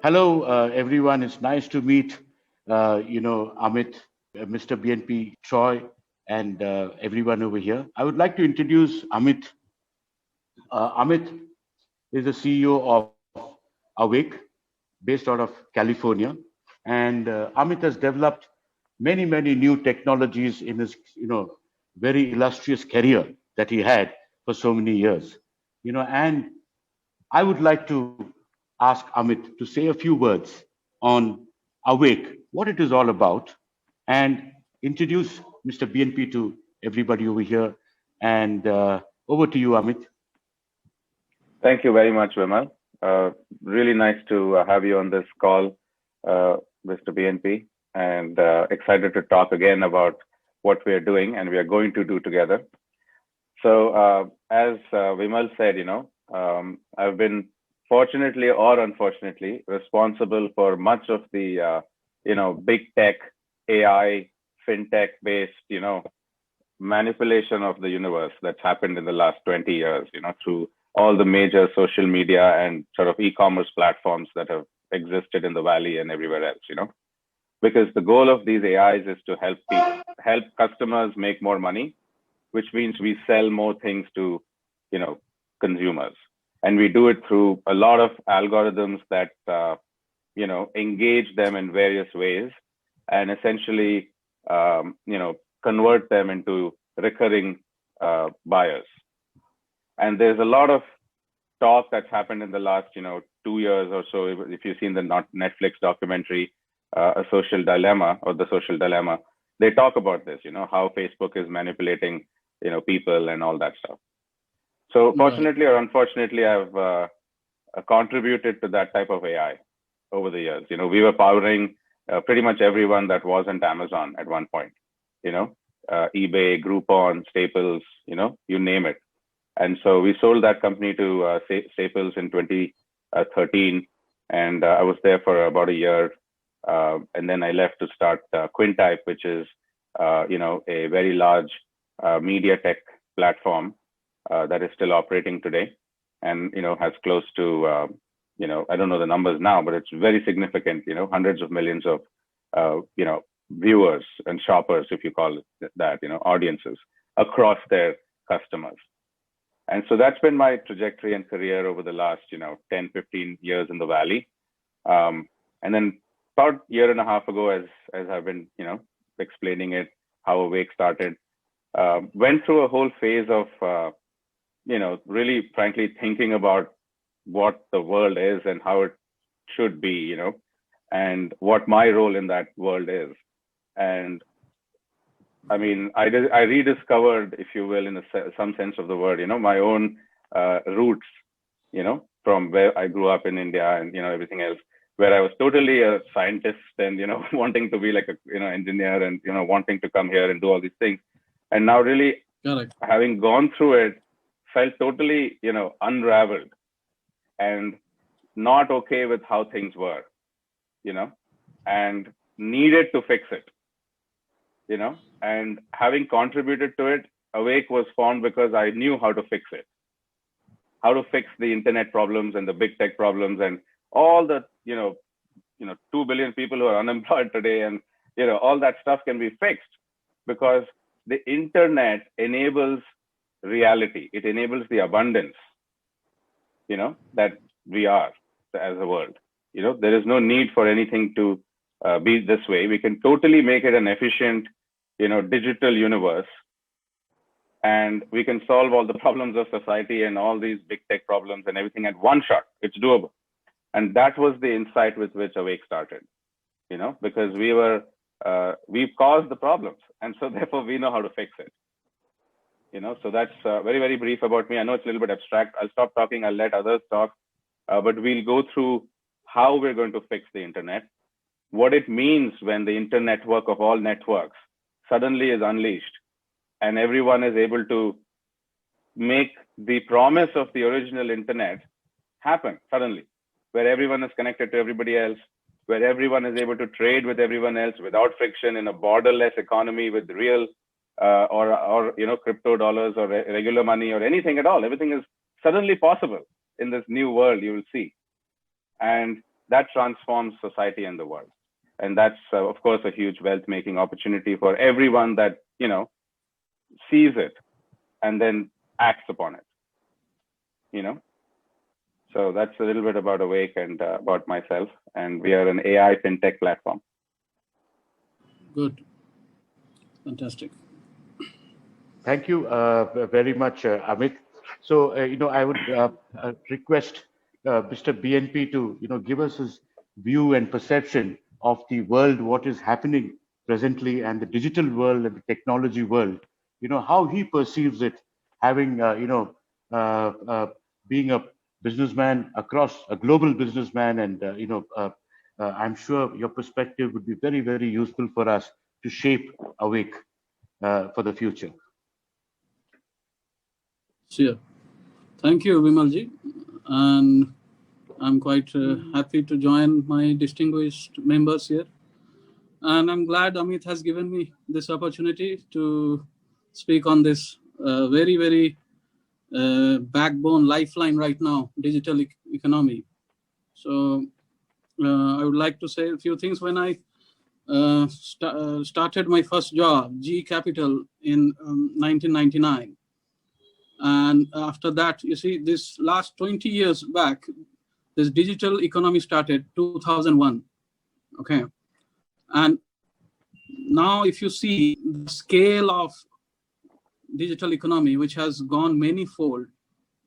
Hello, everyone. It's nice to meet, Amit, Mr. BNP, Troy, and everyone over here. I would like to introduce Amit. Amit is the CEO of Awake, based out of California, and Amit has developed many new technologies in his, very illustrious career that he had for so many years. And I would like to ask Amit to say a few words on Awake, what it is all about, and introduce Mr. BNP to everybody over here. And over to you, Amit. Thank you very much, Vimal. Really nice to have you on this call, Mr. BNP, and excited to talk again about what we are doing and we are going to do together. So, as Vimal said, I've been fortunately or unfortunately responsible for much of the, big tech, AI, fintech based, manipulation of the universe that's happened in the last 20 years, through all the major social media and sort of e-commerce platforms that have existed in the valley and everywhere else, because the goal of these AIs is to help customers make more money, which means we sell more things to, consumers. And we do it through a lot of algorithms that, engage them in various ways and essentially, convert them into recurring buyers. And there's a lot of talk that's happened in the last, 2 years or so. If you've seen the Netflix documentary, A Social Dilemma or The Social Dilemma, they talk about this, how Facebook is manipulating, people and all that stuff. So fortunately or unfortunately, I've contributed to that type of AI over the years. We were powering pretty much everyone that wasn't Amazon at one point, eBay, Groupon, Staples, you name it. And so we sold that company to Staples in 2013, and I was there for about a year. And then I left to start Quintype, which is, a very large media tech platform that is still operating today, and has close to, I don't know the numbers now, but it's very significant. Hundreds of millions of, viewers and shoppers, if you call it that, audiences across their customers. And so that's been my trajectory and career over the last, 10, 15 years in the Valley. And then about a year and a half ago, as I've been, explaining it, how Awake started, went through a whole phase of, really frankly thinking about what the world is and how it should be, and what my role in that world is. And I mean, I rediscovered, if you will, in some sense of the word, my own roots, from where I grew up in India and, everything else, where I was totally a scientist and, wanting to be like a, engineer and, wanting to come here and do all these things. And now really having gone through it, felt totally, unraveled and not okay with how things were, and needed to fix it, and having contributed to it, Awake was formed because I knew how to fix it, how to fix the internet problems and the big tech problems and all the, 2 billion people who are unemployed today. And, all that stuff can be fixed because the internet enables reality. It enables the abundance, that we are as a world. There is no need for anything to be this way. We can totally make it an efficient, digital universe, and we can solve all the problems of society and all these big tech problems and everything at one shot. It's doable. And that was the insight with which Awake started, because we've caused the problems. And so therefore we know how to fix it. So that's very, very brief about me. I know it's a little bit abstract. I'll stop talking. I'll let others talk. But we'll go through how we're going to fix the internet, what it means when the internetwork of all networks suddenly is unleashed and everyone is able to make the promise of the original internet happen suddenly, where everyone is connected to everybody else, where everyone is able to trade with everyone else without friction in a borderless economy with real or crypto dollars or regular money or anything at all. Everything is suddenly possible in this new world you will see. And that transforms society and the world. And that's, of course, a huge wealth making opportunity for everyone that, sees it and then acts upon it, So that's a little bit about Awake and about myself. And we are an AI fintech platform. Good. Fantastic. Thank you very much, Amit. So, I would request Mr. BNP to, give us his view and perception of the world, what is happening presently, and the digital world and the technology world. How he perceives it, having, being a businessman across a global businessman, and I'm sure your perspective would be very, very useful for us to shape Awake for the future. Sure. Thank you, Vimalji. And I'm quite happy to join my distinguished members here. And I'm glad Amit has given me this opportunity to speak on this very, very backbone lifeline right now, digital economy. So I would like to say a few things. When I started my first job, GE Capital, in 1999. And after that, you see, this last 20 years back, this digital economy started 2001. Okay. And now if you see the scale of digital economy, which has gone many-fold,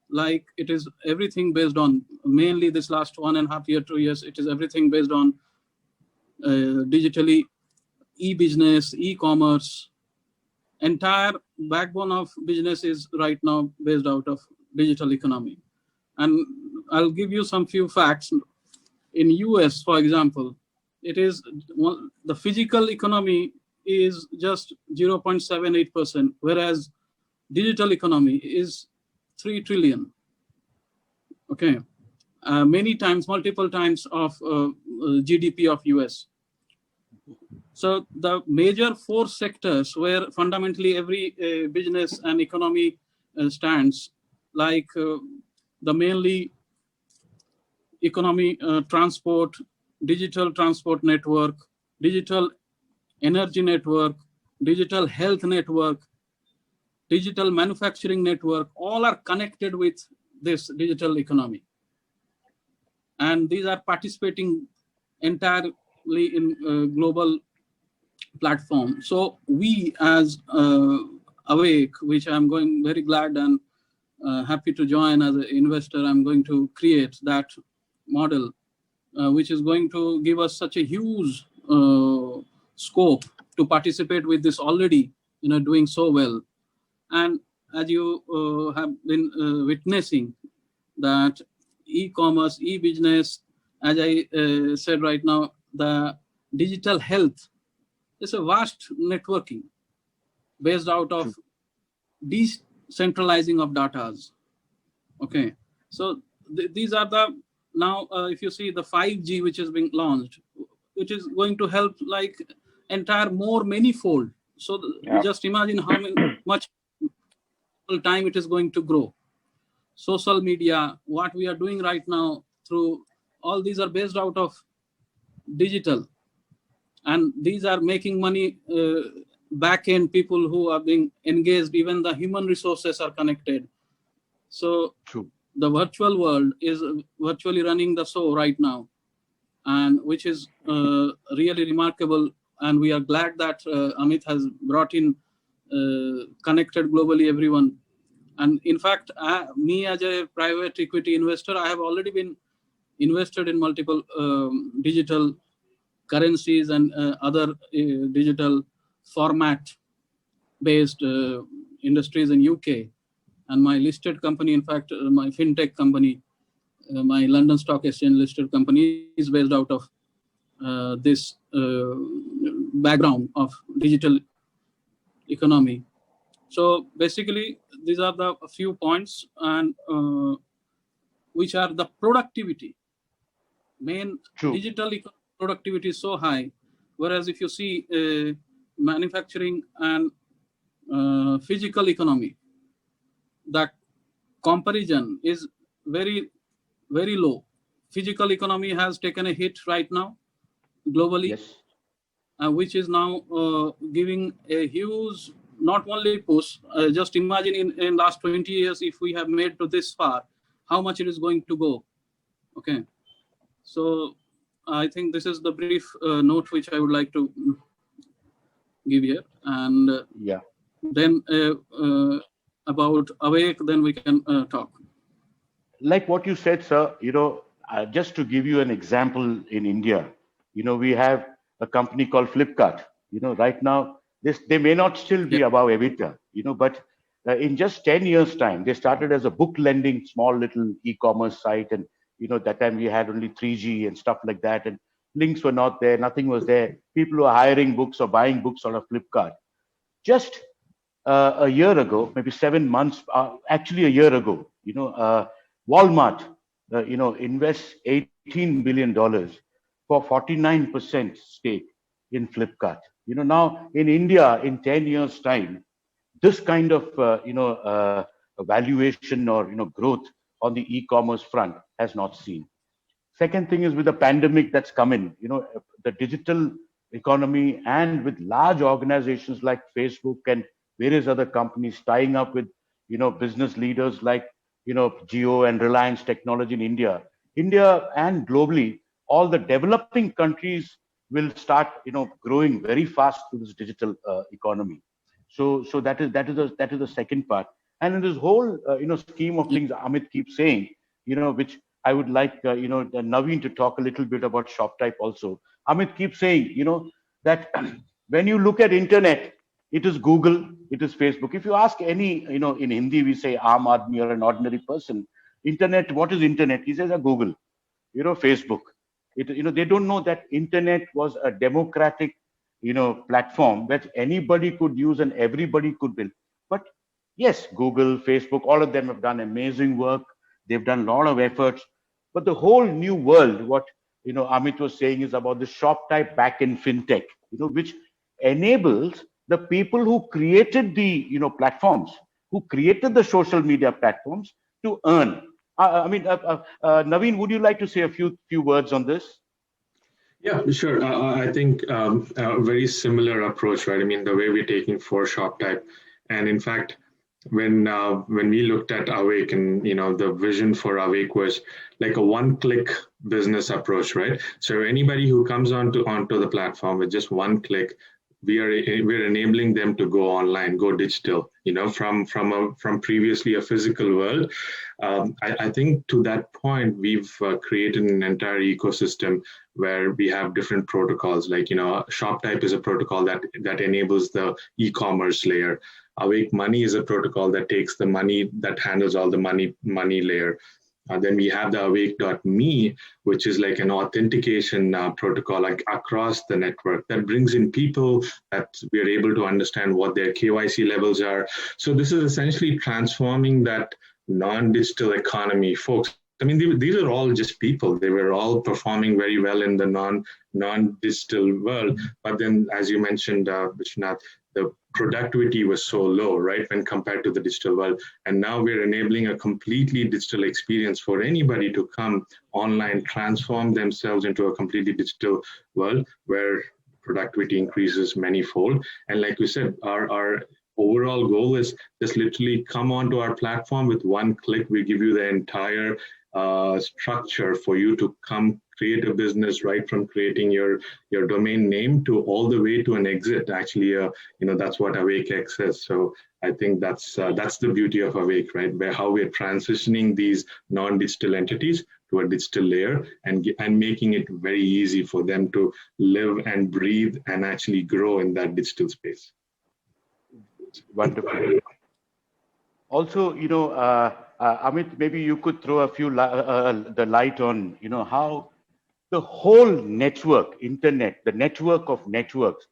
like it is everything based on, mainly this last 1.5 year, 2 years, it is everything based on digitally, e-business, e-commerce. Entire backbone of business is right now based out of digital economy. And I'll give you some few facts. In US, for example, it is the physical economy is just 0.78%, whereas digital economy is 3 trillion. Okay, many times, multiple times of GDP of US. So the major 4 sectors where fundamentally every business and economy stands, like the mainly economy, transport, digital transport network, digital energy network, digital health network, digital manufacturing network, all are connected with this digital economy. And these are participating entirely in global platform. So we as Awake, which I'm going very glad and happy to join as an investor, I'm going to create that model, which is going to give us such a huge scope to participate with this already, doing so well. And as you have been witnessing that e-commerce, e-business, as I said right now, the digital health is a vast networking based out of decentralizing of datas. Okay, so these are the, now if you see the 5G which is being launched, which is going to help like entire more manifold. So just imagine how much time it is going to grow. Social media, what we are doing right now through all these are based out of digital, and these are making money. Back end people who are being engaged, even the human resources are connected. So the virtual world is virtually running the show right now, and which is really remarkable. And we are glad that Amit has brought in connected globally everyone. And in fact, me as a private equity investor, I have already been invested in multiple digital currencies and other digital format-based industries in UK. And my listed company, in fact, my fintech company, my London Stock Exchange listed company is based out of this background of digital economy. So basically, these are the few points, and which are the productivity. Main digital productivity is so high, whereas if you see manufacturing and physical economy, that comparison is very, very low. physical economy has taken a hit right now globally, Yes. which is now giving a huge, not only push, just imagine in last 20 years, if we have made to this far, how much it is going to go. Okay. So I think this is the brief note which I would like to give here. And Yeah. then about Awake, then we can talk. Like what you said, sir, just to give you an example, in India, we have a company called Flipkart. Right now, they may not still be Yeah. above EBITDA, but in just 10 years' time, they started as a book lending, small little e-commerce site. And, that time we had only 3G and stuff like that. And links were not there, nothing was there. People were hiring books or buying books on a Flipkart. Just a year ago, maybe 7 months, actually a year ago, Walmart, invests $18 billion for 49% stake in Flipkart. Now in India, in 10 years' time, this kind of, valuation or, growth on the e-commerce front has not seen. Second thing is with the pandemic that's come in, the digital economy and with large organizations like Facebook and various other companies tying up with, business leaders like, Jio and Reliance Technology in India and globally, all the developing countries will start, growing very fast through this digital economy. So that is the second part. And in this whole, scheme of things, Amit keeps saying, which I would like, Naveen to talk a little bit about ShopType also. Amit keeps saying, that when you look at internet, it is Google, it is Facebook. If you ask any, in Hindi, we say Aam Aadmi or an ordinary person, internet, what is internet? He says, Google, Facebook. They don't know that internet was a democratic, platform that anybody could use and everybody could build. But yes, Google, Facebook, all of them have done amazing work. They've done a lot of efforts. But the whole new world, what Amit was saying, is about the shop type back in fintech, which enables the people who created the platforms, who created the social media platforms to earn. Naveen, would you like to say a few words on this? Yeah, sure. I think a very similar approach, right? I mean, the way we're taking for shop type, and in fact, when we looked at Awake, and the vision for Awake was like a one-click business approach, right? So anybody who comes onto the platform with just one click, we're enabling them to go online, go digital. From previously a physical world. I think to that point, we've created an entire ecosystem where we have different protocols. Like ShopType is a protocol that enables the e-commerce layer. Awake Money is a protocol that takes the money, that handles all the money layer. Then we have the awake.me, which is like an authentication protocol like across the network that brings in people that we are able to understand what their KYC levels are. So this is essentially transforming that non-digital economy, folks. I mean, these are all just people. They were all performing very well in the non-digital world. But then, as you mentioned, Vishnath, the productivity was so low, right, when compared to the digital world. And now we're enabling a completely digital experience for anybody to come online, transform themselves into a completely digital world where productivity increases manyfold. And like we said, our overall goal is just literally come onto our platform with one click. We give you the entire structure for you to come create a business, right from creating your domain name to all the way to an exit. Actually, that's what AwakeX is. So I think that's the beauty of Awake, right? Where how we're transitioning these non-digital entities to a digital layer and making it very easy for them to live and breathe and actually grow in that digital space. Wonderful. Also, Amit, maybe you could throw a few the light on, how the whole network, internet, the network of networks,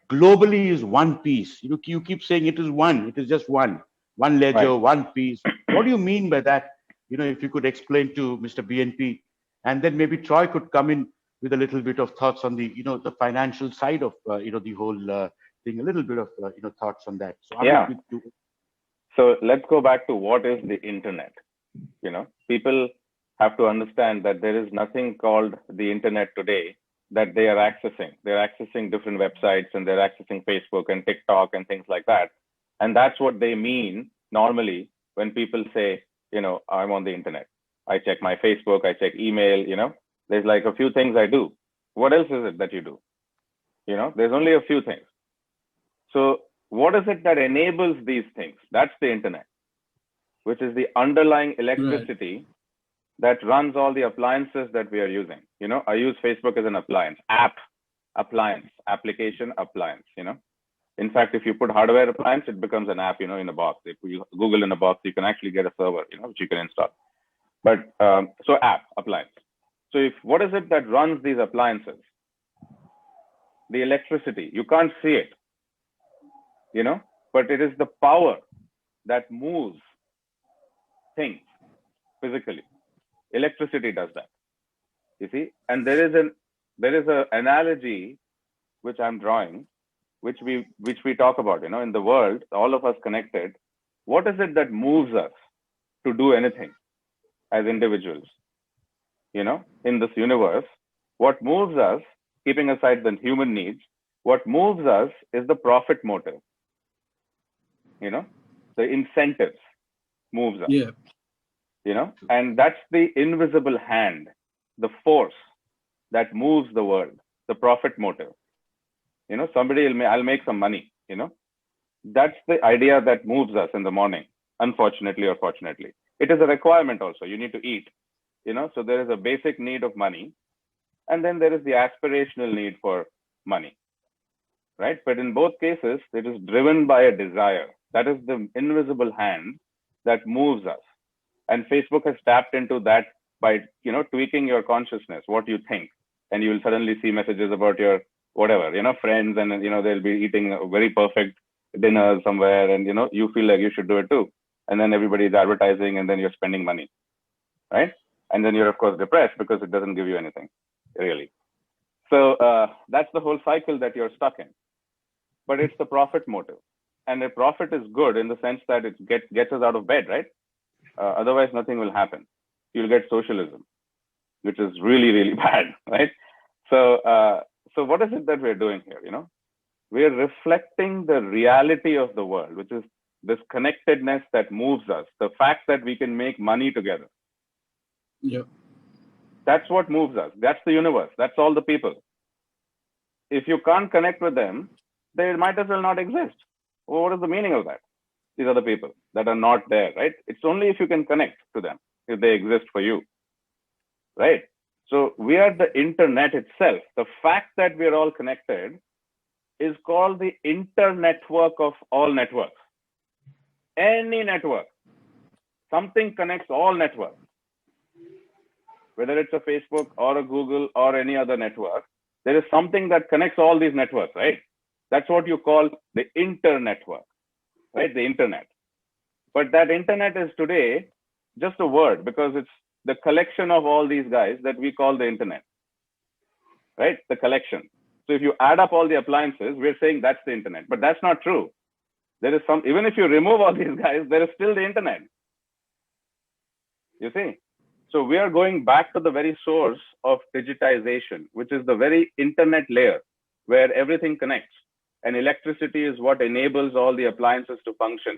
globally is one piece. You keep saying it is one. It is just one ledger, right. One piece. What do you mean by that? If you could explain to Mr. BNP, and then maybe Troy could come in with a little bit of thoughts on the, the financial side of, the whole thing. A little bit of, thoughts on that. So yeah. So let's go back to what is the internet. People have to understand that there is nothing called the internet today that they are accessing. They're accessing different websites and they're accessing Facebook and TikTok and things like that. And that's what they mean normally when people say, I'm on the internet. I check my Facebook, I check email, there's like a few things I do. What else is it that you do? There's only a few things. So what is it that enables these things? That's the internet, which is the underlying electricity that runs all the appliances that we are using. I use Facebook as an appliance, appliance, application, appliance, In fact, if you put hardware appliance, it becomes an app, in a box. If you Google in a box, you can actually get a server, which you can install. But so app, appliance. So what is it that runs these appliances? The electricity. You can't see it, but it is the power that moves things physically. Electricity does that, you see. And there is an analogy which I'm drawing, which we talk about, in the world, all of us connected. What is it that moves us to do anything as individuals? In this universe, what moves us, keeping aside the human needs, what moves us is the profit motive. The incentives moves us. Yeah. And that's the invisible hand, the force that moves the world, the profit motive. I'll make some money, That's the idea that moves us in the morning, unfortunately or fortunately. It is a requirement also. You need to eat, so there is a basic need of money. And then there is the aspirational need for money, right? But in both cases, it is driven by a desire. That is the invisible hand that moves us. And Facebook has tapped into that by, tweaking your consciousness, what you think. And you will suddenly see messages about your whatever, friends, and, they'll be eating a very perfect dinner somewhere. And, you feel like you should do it too. And then everybody is advertising and then you're spending money, right? And then you're, of course, depressed because it doesn't give you anything, really. So that's the whole cycle that you're stuck in. But it's the profit motive. And the profit is good in the sense that it gets us out of bed, right? Otherwise, nothing will happen. You'll get socialism, which is really, really bad, right? So what is it that we're doing here? We're reflecting the reality of the world, which is this connectedness that moves us, the fact that we can make money together. Yeah. That's what moves us. That's the universe. That's all the people. If you can't connect with them, they might as well not exist. Well, what is the meaning of that? These are the people that are not there, right? It's only if you can connect to them, if they exist for you, right? So we are the internet itself. The fact that we're all connected is called the internetwork of all networks. Any network, something connects all networks. Whether it's a Facebook or a Google or any other network, there is something that connects all these networks, right? That's what you call the internetwork, right? The internet. But that internet is today just a word because it's the collection of all these guys that we call the internet, right? The collection. So if you add up all the appliances, we're saying that's the internet, but that's not true. There is even if you remove all these guys, there is still the internet. You see? So we are going back to the very source of digitization, which is the very internet layer where everything connects. And electricity is what enables all the appliances to function.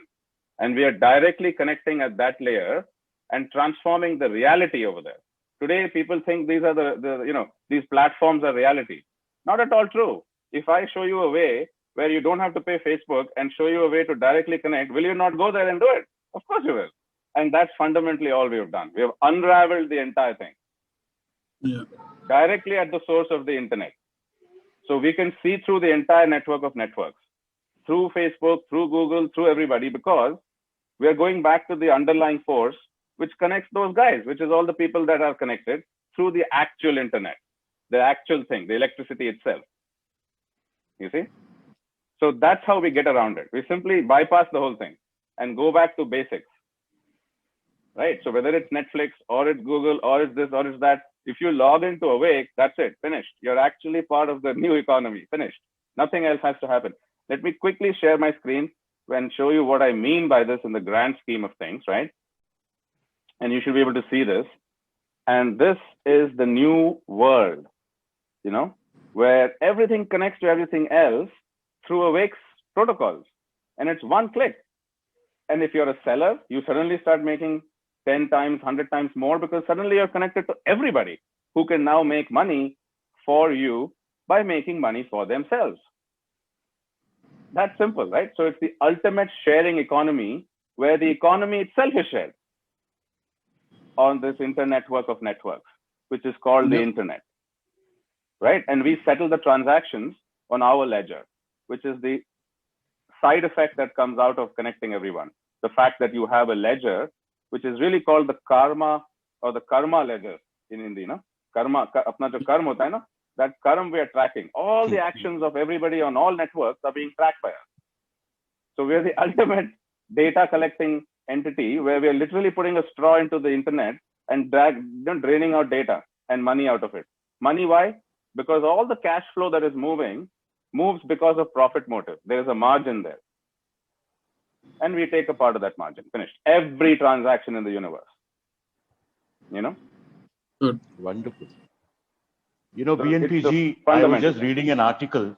And we are directly connecting at that layer and transforming the reality over there. Today, people think these are these platforms are reality. Not at all true. If I show you a way where you don't have to pay Facebook and show you a way to directly connect, will you not go there and do it? Of course you will. And that's fundamentally all we have done. We have unraveled the entire thing. Yeah. Directly at the source of the internet. So we can see through the entire network of networks, through Facebook, through Google, through everybody, because we are going back to the underlying force which connects those guys, which is all the people that are connected through the actual internet, the actual thing, the electricity itself. You see? So that's how we get around it. We simply bypass the whole thing and go back to basics. Right? So whether it's Netflix or it's Google or it's this or it's that, if you log into Awake, that's it, finished. You're actually part of the new economy, finished. Nothing else has to happen. Let me quickly share my screen and show you what I mean by this in the grand scheme of things, right? And you should be able to see this. And this is the new world, where everything connects to everything else through Awake's protocols. And it's one click. And if you're a seller, you suddenly start making 10 times, 100 times more, because suddenly you're connected to everybody who can now make money for you by making money for themselves. That's simple, right? So it's the ultimate sharing economy, where the economy itself is shared on this internetwork of networks, which is called the internet, right? And we settle the transactions on our ledger, which is the side effect that comes out of connecting everyone. The fact that you have a ledger, which is really called the karma, or the karma ledger in Hindi, karma, apna jo karma hota hai na, that karma we are tracking. All the actions of everybody on all networks are being tracked by us. So we're the ultimate data collecting entity, where we are literally putting a straw into the internet and draining out data and money out of it. Money, why? Because all the cash flow that is moves because of profit motive. There is a margin there. And we take a part of that margin. Finished. Every transaction in the universe. Good. Wonderful. So BNPG, I was just reading an article.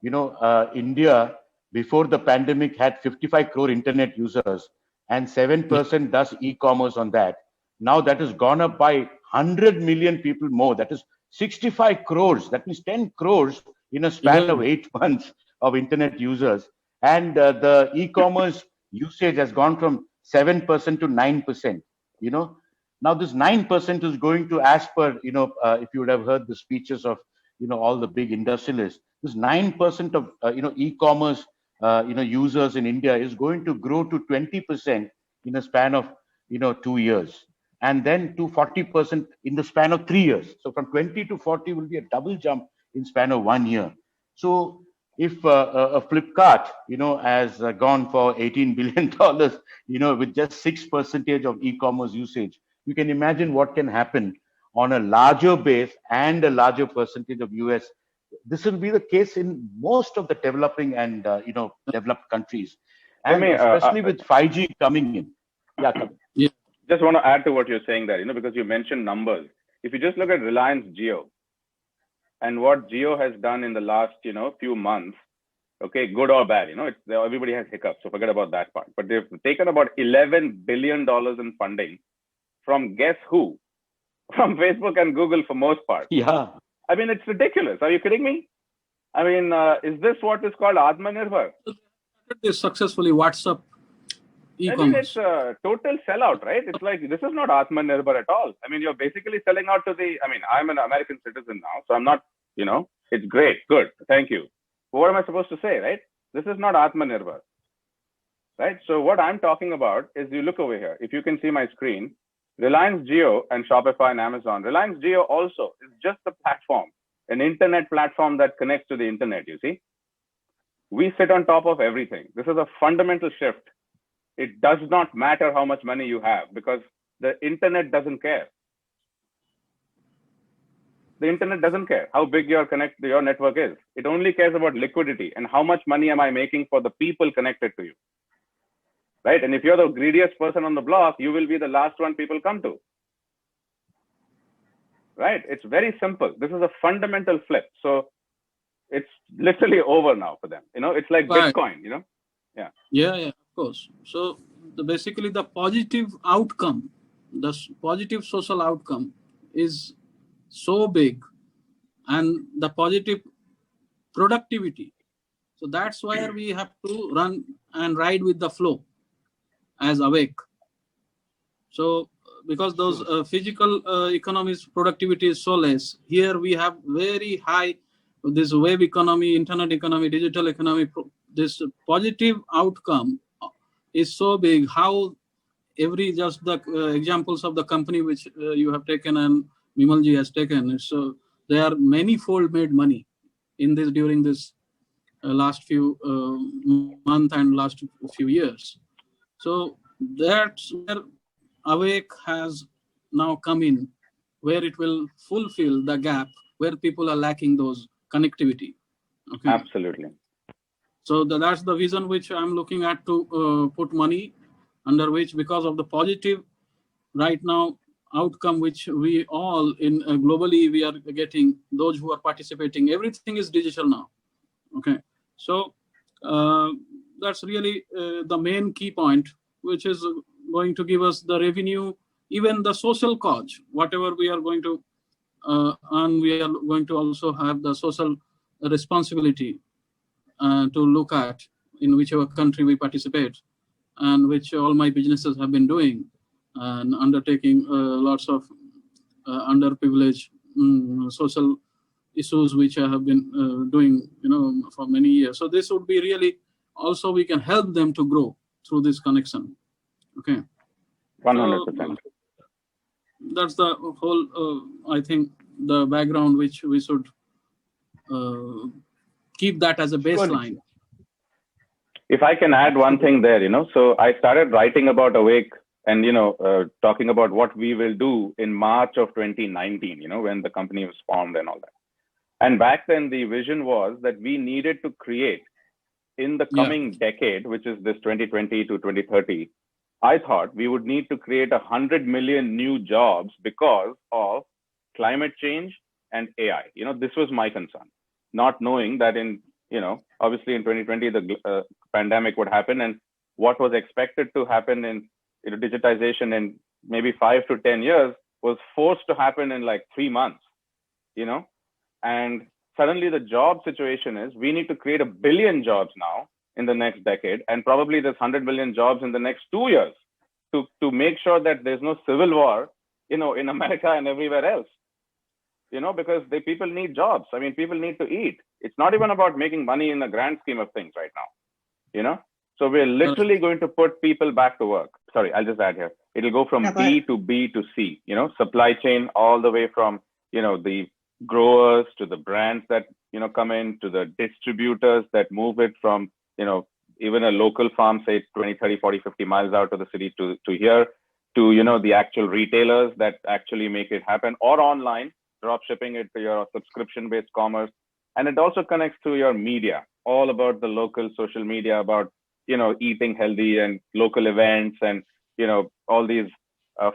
India, before the pandemic, had 55 crore internet users, and 7% does e-commerce on that. Now that has gone up by 100 million people more. That is 65 crores. That means 10 crores in a span of 8 months of internet users. And the e-commerce usage has gone from 7% to 9%. Now this 9% is going to, as per, if you would have heard the speeches of, all the big industrialists, this 9% of, e-commerce, users in India is going to grow to 20% in a span of, 2 years. And then to 40% in the span of 3 years. So from 20 to 40 will be a double jump in span of 1 year. So if a Flipkart, has gone for $18 billion, with just 6% of e-commerce usage, you can imagine what can happen on a larger base and a larger percentage of US. This will be the case in most of the developing and, developed countries. And especially with 5G coming in. Yeah. Just want to add to what you're saying there, because you mentioned numbers. If you just look at Reliance Jio and what Jio has done in the last, few months, okay, good or bad, everybody has hiccups, so forget about that part. But they've taken about $11 billion in funding from guess who? From Facebook and Google for most part. Yeah. I mean, it's ridiculous. Are you kidding me? I mean, is this what is called Atmanirbhar? This successfully WhatsApp e-commerce. I mean, it's a total sellout, right? It's like, this is not Atmanirbhar at all. I mean, you're basically selling out to I'm an American citizen now, so I'm not, it's great, good, thank you. But what am I supposed to say, right? This is not Atmanirbhar, right? So what I'm talking about is, you look over here. If you can see my screen, Reliance Jio and Shopify and Amazon. Reliance Jio also is just a platform, an internet platform that connects to the internet, you see. We sit on top of everything. This is a fundamental shift. It does not matter how much money you have, because the internet doesn't care. The internet doesn't care how big your network is. It only cares about liquidity and how much money am I making for the people connected to you. Right? And if you're the greediest person on the block, you will be the last one people come to. Right? It's very simple. This is a fundamental flip. So it's literally over now for them. It's like Bitcoin, Yeah. Yeah, of course. So basically the positive outcome, the positive social outcome is so big, and the positive productivity. So that's why we have to run and ride with the flow as Awake. So because those physical economies productivity is so less, here we have very high, this web economy, internet economy, digital economy, this positive outcome is so big. How just the examples of the company which you have taken and Vimalji has taken, so they are many-fold made money in this during this last few months and last few years. So that's where Awake has now come in, where it will fulfill the gap where people are lacking those connectivity. Okay. Absolutely. So that's the vision which I'm looking at, to put money under which, because of the positive, right now outcome which we all in globally we are getting, those who are participating, everything is digital now. Okay, so that's really the main key point, which is going to give us the revenue, even the social cause, whatever we are going to earn, we are going to also have the social responsibility to look at in whichever country we participate, and which all my businesses have been doing and undertaking lots of underprivileged social issues which I have been doing, for many years. So this would be really also we can help them to grow through this connection. Okay. 100%. So, that's the whole. I think the background which we should keep that as a baseline. If I can add one thing there, so I started writing about Awake and, talking about what we will do in March of 2019, when the company was formed and all that. And back then the vision was that we needed to create in the coming decade, which is this 2020 to 2030, I thought we would need to create 100 million new jobs because of climate change and AI. This was my concern, not knowing that obviously in 2020, the pandemic would happen, and what was expected to happen in digitization in maybe 5 to 10 years was forced to happen in like 3 months, and suddenly the job situation is we need to create 1 billion jobs now in the next decade, and probably there's 100 million jobs in the next 2 years to make sure that there's no civil war, in America and everywhere else, because people need jobs. I mean, people need to eat. It's not even about making money in the grand scheme of things right now, So we're literally going to put people back to work. Sorry, I'll just add here. It'll go from B to B to C, supply chain all the way from, the growers to the brands that, come in, to the distributors that move it from, even a local farm, say 20, 30, 40, 50 miles out of the city to here, to, the actual retailers that actually make it happen, or online, drop shipping it to your subscription-based commerce. And it also connects to your media, all about the local social media, about, eating healthy and local events and, all these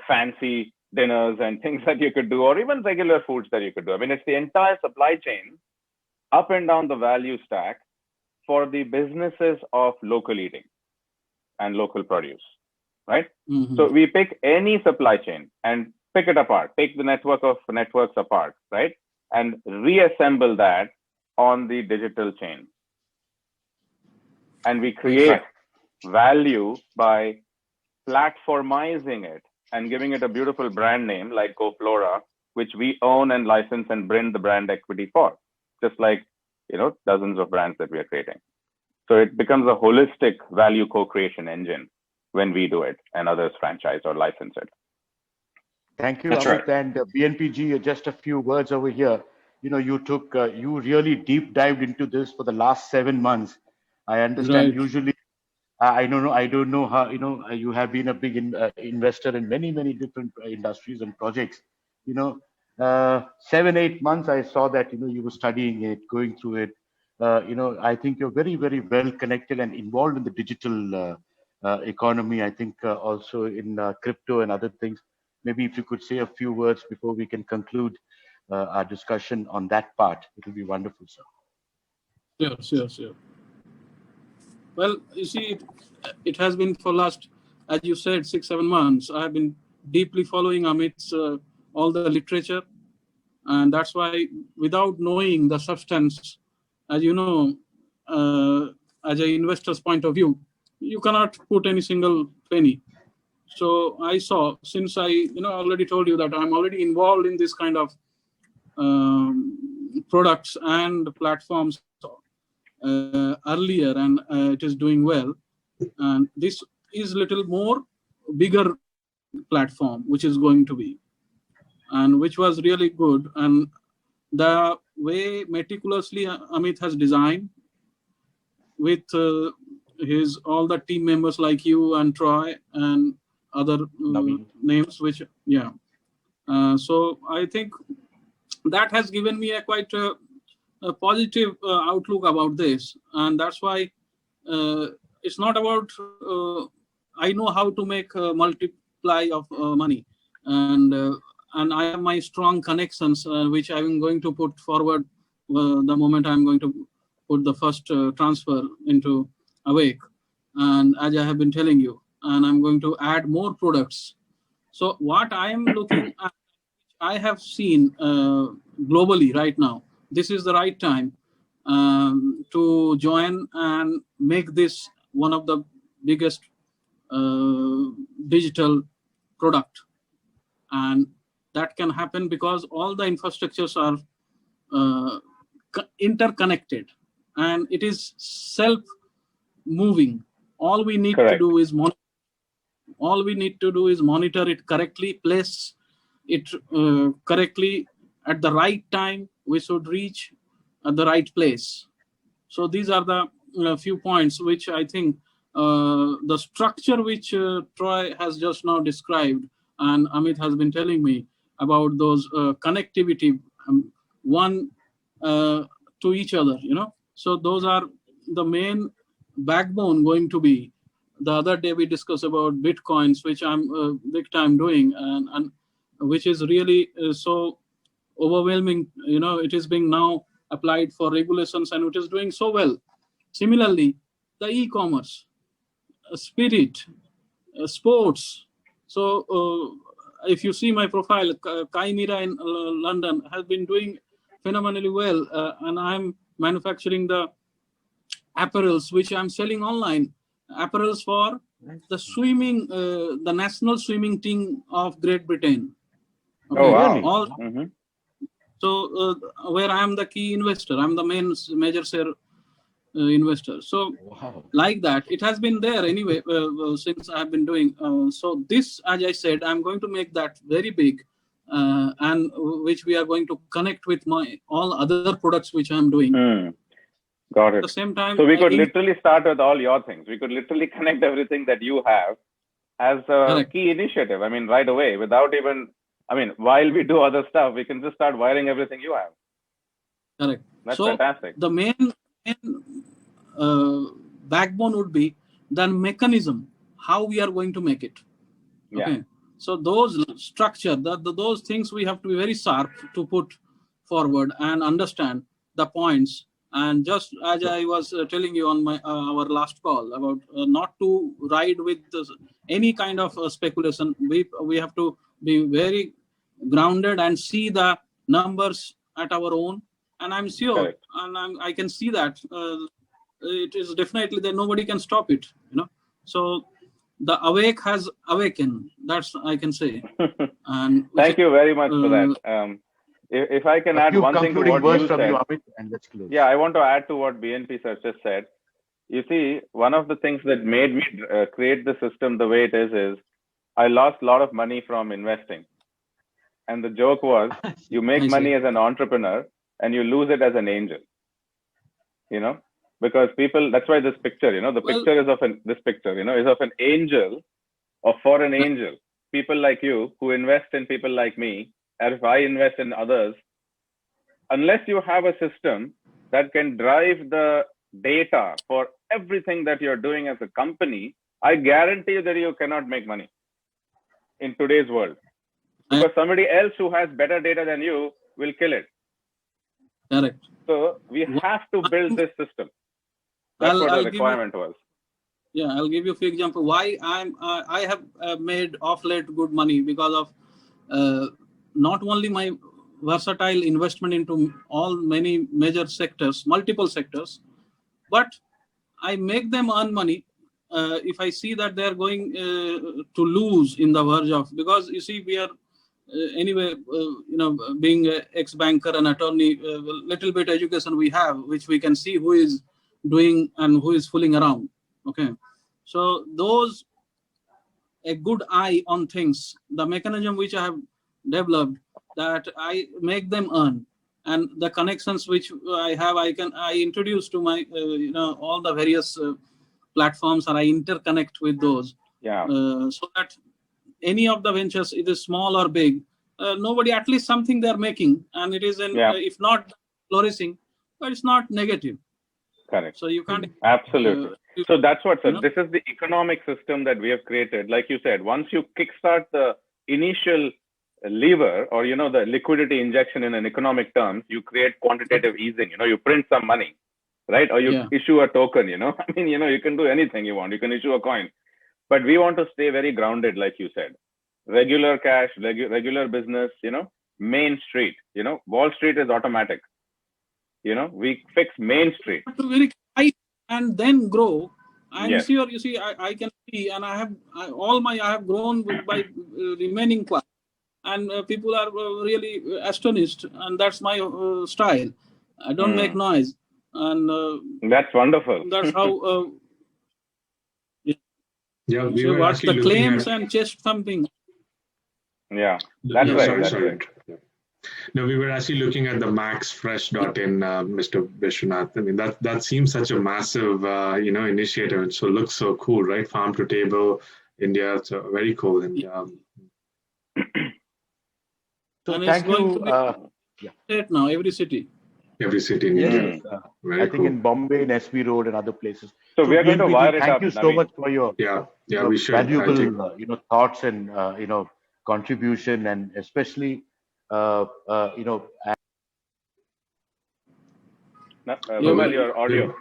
fancy dinners and things that you could do, or even regular foods that you could do. I mean, it's the entire supply chain up and down the value stack for the businesses of local eating and local produce, right? Mm-hmm. So we pick any supply chain and pick it apart, take the network of networks apart, right? And reassemble that on the digital chain. And we create value by platformizing it and giving it a beautiful brand name like GoFlora, which we own and license and bring the brand equity for, just like, dozens of brands that we are creating. So it becomes a holistic value co-creation engine when we do it and others franchise or license it. Thank you, Amit. And BNPG, just a few words over here. You really deep dived into this for the last 7 months. I understand usually, I don't know how, you have been a big investor in many, many different industries and projects. 7, 8 months, I saw that, you were studying it, going through it. I think you're very, very well connected and involved in the digital economy. I think also in crypto and other things. Maybe if you could say a few words before we can conclude our discussion on that part, it will be wonderful, sir. Sure. Well, you see, it has been for last, as you said, 6-7 months. I have been deeply following Amit's all the literature, and that's why, without knowing the substance, as you know, as an investor's point of view, you cannot put any single penny. So I saw, since I already told you that I'm already involved in this kind of products and platforms earlier, and it is doing well. And this is little more bigger platform, which is going to be, and which was really good. And the way meticulously Amit has designed with his all the team members like you and Troy and other names, which so I think that has given me a quite a positive outlook about this, and that's why it's not about I know how to make a multiply of money. and I have my strong connections, which I'm going to put forward the moment I'm going to put the first transfer into Awake, and as I have been telling you, and I'm going to add more products. So what I am looking at, I have seen globally right now, this is the right time to join and make this one of the biggest digital product. And that can happen because all the infrastructures are interconnected and it is self-moving. All we need Correct. to do is monitor it correctly, place it correctly at the right time. We should reach at the right place. So these are the few points which I think the structure which Troy has just now described and Amit has been telling me about those connectivity, one to each other, So those are the main backbone going to be. The other day we discussed about Bitcoins, which I'm big time doing, and which is really so overwhelming. It is being now applied for regulations and it is doing so well. Similarly, the e-commerce, spirit, sports. So if you see my profile, Kai Mira in London has been doing phenomenally well, and I'm manufacturing the apparels which I'm selling online. Apparels for the swimming, the national swimming team of Great Britain. Okay. Oh, wow. Mm-hmm. So where I am the key investor, I'm the major share investor. So like that, it has been there anyway since I have been doing. So this, as I said, I'm going to make that very big, and which we are going to connect with my all other products which I'm doing. Got it. At the same time, so we could literally start with all your things. We could literally connect everything that you have as a correct. Key initiative. I mean, right away, without even, while we do other stuff, we can just start wiring everything you have. Correct. That's so fantastic. The main backbone would be the mechanism, how we are going to make it. Okay. Yeah. So those structure, those things we have to be very sharp to put forward and understand the points. And just as I was telling you on our last call about not to ride with any kind of speculation, we have to be very grounded and see the numbers at our own. And I'm sure, correct. And I can see that it is definitely that nobody can stop it. So the awake has awakened. That's I can say. And thank you very much for that. If I can add one thing to what you said, and let's close. Yeah, I want to add to what BNP sir just said. You see, one of the things that made me create the system the way it is I lost a lot of money from investing. And the joke was, you make money as an entrepreneur and you lose it as an angel. Because people, that's why this picture, the picture is of is of an angel or for an angel. People like you who invest in people like me, and if I invest in others, unless you have a system that can drive the data for everything that you're doing as a company, I guarantee you that you cannot make money in today's world. Because somebody else who has better data than you will kill it. Correct. So we have to build this system. That's what the requirement was. Yeah, I'll give you a few examples. Why I have made off late good money because of not only my versatile investment into many major sectors, multiple sectors, but I make them earn money if I see that they're going to lose in the verge of, because you see we are anyway, being an ex-banker and attorney, little bit education we have, which we can see who is doing and who is fooling around. Okay, so those a good eye on things, the mechanism which I have developed, that I make them earn, and the connections which I have, I introduce to my all the various platforms, and I interconnect with those. Yeah. So that any of the ventures, it is small or big, nobody, at least something they're making, and it is if not flourishing, but it's not negative. Correct. So you can't. Absolutely. So that's what, sir. This is the economic system that we have created. Like you said, once you kickstart the initial lever, or the liquidity injection in an economic terms, you create quantitative easing. You print some money, right? Or you issue a token. I mean, you can do anything you want. You can issue a coin, but we want to stay very grounded, like you said. Regular cash, regular business. Main Street. Wall Street is automatic. We fix Main Street. To very high and then grow. I'm Yes. sure you see I can see, and I have grown by remaining class, and people are really astonished, and that's my style. I don't make noise, and That's wonderful. that's how. Yeah, we So were what's actually the looking claims at. and chest thumping? Yeah, that's Yeah, right. sorry, That's sorry. right. Yeah. No, we were actually looking at the maxfresh.in, Mr. Vishwanath. I mean, that seems such a massive, initiative. It looks so cool, right? Farm to table, India. So very cool. And So And it's thank going you. to be state now, every city. every city in Yes, India. Very I think cool. in Bombay, in SB Road, and other places. So we are going to BNP, wire it thank up. you so Naveen. much for your Yeah, we should. I think. valuable thoughts and contribution, and especially Vimal, your audio.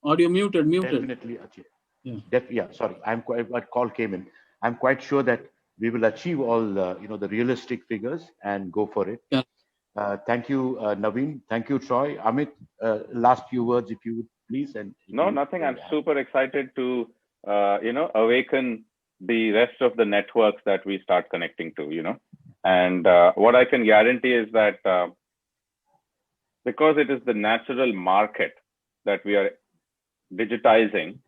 Audio muted. definitely achieve. Sorry, what call came in. I'm quite sure that we will achieve all the realistic figures and go for it. Yeah. Thank you, Naveen. Thank you, Troy. Amit, last few words, if you would please. And No, nothing. I'm super excited to awaken the rest of the networks that we start connecting to. And what I can guarantee is that because it is the natural market that we are digitizing,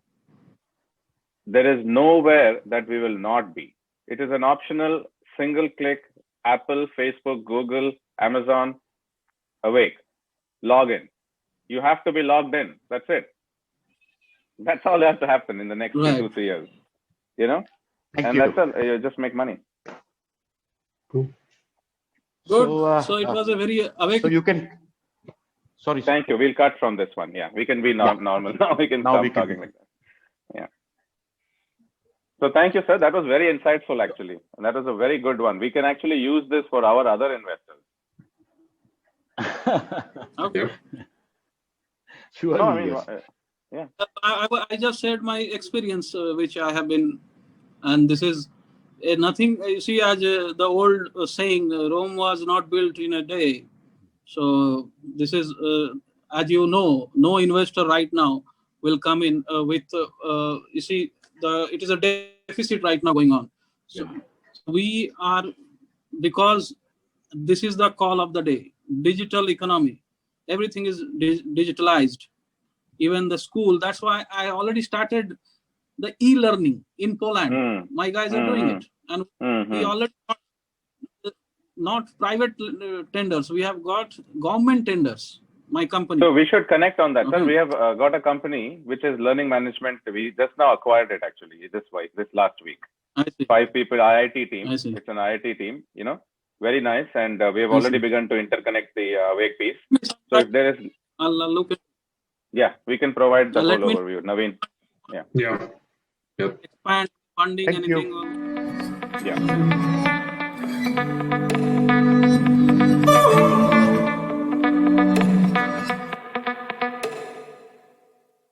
there is nowhere that we will not be. It is an optional single click, Apple, Facebook, Google, Amazon, awake, log in. You have to be logged in. That's it. That's all that has to happen in the next 2-3 years. Thank you. That's all. You just make money. Cool. Good. So it was a very awakening. So you can. Sorry. Thank you. We'll cut from this one. Yeah, we can be normal now. We can stop talking like that. Yeah. So thank you, sir. That was very insightful, actually. And that was a very good one. We can actually use this for our other investors. Okay. Yep. Sure. No, I mean, yes. I just shared my experience, which I have been, and this is nothing. You see, as the old saying, Rome was not built in a day. So this is, as you know, no investor right now will come in with, you see, it is a deficit right now going on. So we are, because this is the call of the day, digital economy. Everything is digitalized. Even the school. That's why I already started the e-learning in Poland. My guys are doing it. And we already got not private tenders. We have got government tenders. My company. So we should connect on that. Okay. Sir, we have got a company which is learning management. We just now acquired it actually this last week. I see. 5 people IIT team. I see. It's an IIT team, very nice. And we have already begun to interconnect the Wake piece. So if there is, I'll look at. yeah, we can provide the Let whole me- overview. Naveen. Yeah. Yep. Expand funding, Thank you. anything. Yeah.